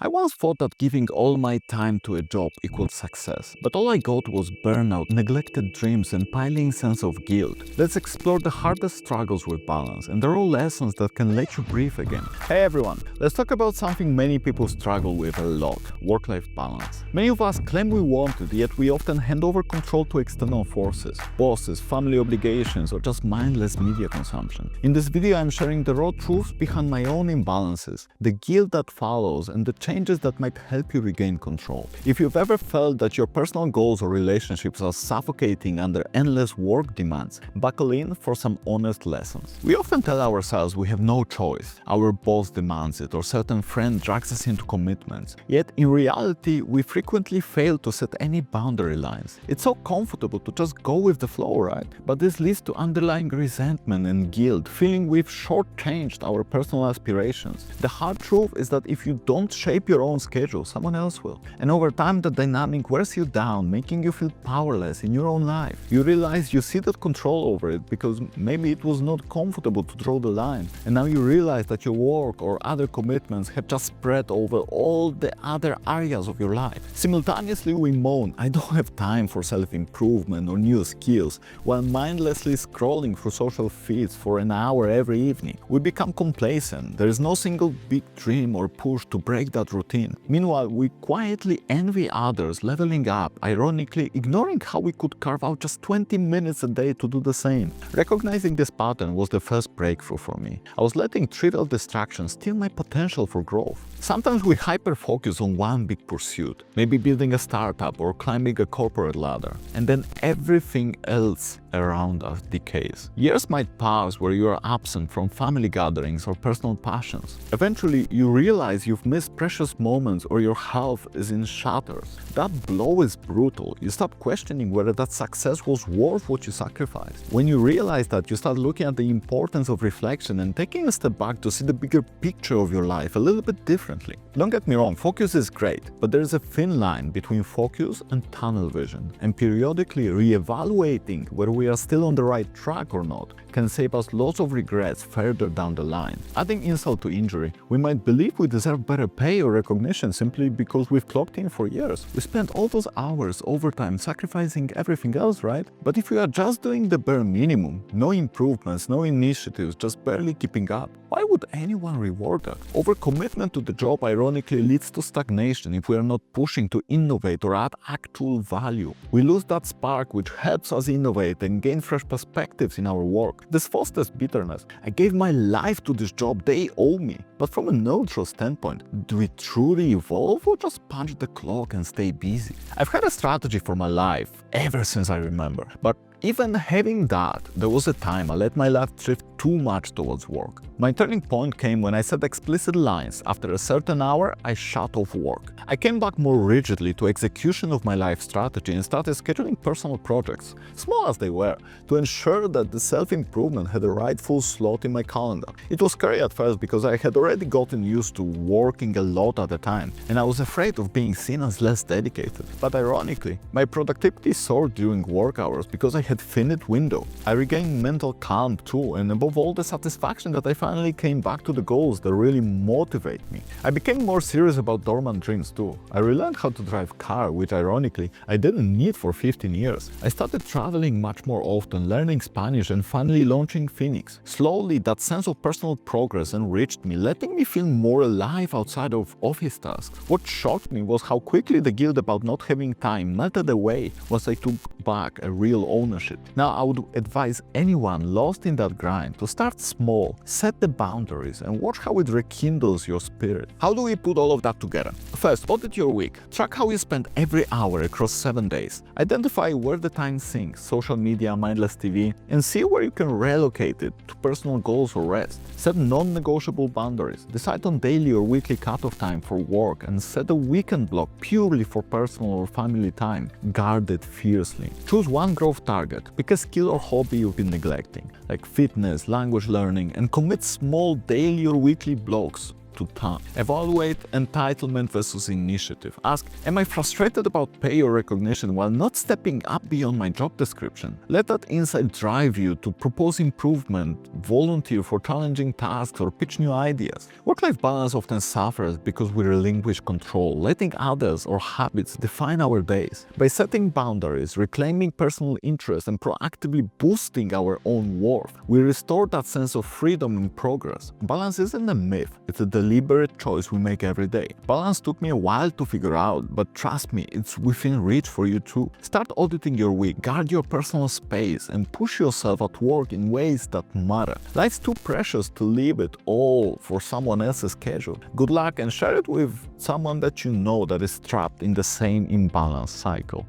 I once thought that giving all my time to a job equaled success, but all I got was burnout, neglected dreams, and piling sense of guilt. Let's explore the hardest struggles with balance and the raw lessons that can let you breathe again. Hey everyone, let's talk about something many people struggle with a lot: work-life balance. Many of us claim we want it, yet we often hand over control to external forces, bosses, family obligations, or just mindless media consumption. In this video, I'm sharing the raw truths behind my own imbalances, the guilt that follows, and the changes that might help you regain control. If you've ever felt that your personal goals or relationships are suffocating under endless work demands, buckle in for some honest lessons. We often tell ourselves we have no choice, our boss demands it, or certain friend drags us into commitments. Yet in reality, we frequently fail to set any boundary lines. It's so comfortable to just go with the flow, right? But this leads to underlying resentment and guilt, feeling we've shortchanged our personal aspirations. The hard truth is that if you don't shape your own schedule, someone else will. And over time, the dynamic wears you down, making you feel powerless in your own life. You realize you ceded control over it because maybe it was not comfortable to draw the line. And now you realize that your work or other commitments have just spread over all the other areas of your life. Simultaneously, we moan, "I don't have time for self-improvement or new skills," while mindlessly scrolling through social feeds for an hour every evening. We become complacent. There is no single big dream or push to break that routine. Meanwhile, we quietly envy others leveling up, ironically ignoring how we could carve out just 20 minutes a day to do the same. Recognizing this pattern was the first breakthrough for me. I was letting trivial distractions steal my potential for growth. Sometimes we hyper-focus on one big pursuit, maybe building a startup or climbing a corporate ladder, and then everything else around us decays. Years might pass where you are absent from family gatherings or personal passions. Eventually, you realize you've missed precious moments or your health is in shatters. That blow is brutal. You stop questioning whether that success was worth what you sacrificed. When you realize that, you start looking at the importance of reflection and taking a step back to see the bigger picture of your life a little bit differently. Don't get me wrong, focus is great, but there is a thin line between focus and tunnel vision, and periodically re-evaluating whether we are still on the right track or not can save us lots of regrets further down the line. Adding insult to injury, we might believe we deserve better pay or recognition simply because we've clocked in for years. We spent all those hours overtime sacrificing everything else, right? But if we are just doing the bare minimum, no improvements, no initiatives, just barely keeping up, why would anyone reward that? Overcommitment to the job ironically leads to stagnation if we are not pushing to innovate or add actual value. We lose that spark which helps us innovate and gain fresh perspectives in our work. This fosters bitterness. I gave my life to this job, they owe me. But from a neutral standpoint, do we truly evolve or just punch the clock and stay busy? I've had a strategy for my life ever since I remember, but even having that, there was a time I let my life drift too much towards work. My turning point came when I set explicit lines. After a certain hour, I shut off work. I came back more rigidly to execution of my life strategy and started scheduling personal projects, small as they were, to ensure that the self-improvement had a rightful slot in my calendar. It was scary at first because I had already gotten used to working a lot at a time, and I was afraid of being seen as less dedicated. But ironically, my productivity soared during work hours because I had finite window. I regained mental calm too, and above all, the satisfaction that I finally came back to the goals that really motivate me. I became more serious about dormant dreams too. I relearned how to drive car, which ironically I didn't need for 15 years. I started traveling much more often, learning Spanish, and finally launching Phoenix. Slowly, that sense of personal progress enriched me, letting me feel more alive outside of office tasks. What shocked me was how quickly the guilt about not having time melted away once I took back a real ownership. Now, I would advise anyone lost in that grind to start small, set the boundaries, and watch how it rekindles your spirit. How do we put all of that together? First, audit your week. Track how you spend every hour across 7 days. Identify where the time sinks, social media, mindless TV, and see where you can relocate it to personal goals or rest. Set non-negotiable boundaries. Decide on daily or weekly cutoff time for work and set a weekend block purely for personal or family time. Guard it fiercely. Choose one growth target. Pick a skill or hobby you've been neglecting, like fitness, language learning, and commit small daily or weekly blocks to time. Evaluate entitlement versus initiative. Ask, am I frustrated about pay or recognition while not stepping up beyond my job description? Let that insight drive you to propose improvement, volunteer for challenging tasks, or pitch new ideas. Work-life balance often suffers because we relinquish control, letting others or habits define our days. By setting boundaries, reclaiming personal interest, and proactively boosting our own worth, we restore that sense of freedom and progress. Balance isn't a myth, it's a deliberate choice we make every day. Balance took me a while to figure out, but trust me, it's within reach for you too. Start auditing your week, guard your personal space, and push yourself at work in ways that matter. Life's too precious to leave it all for someone else's schedule. Good luck, and share it with someone that you know that is trapped in the same imbalance cycle.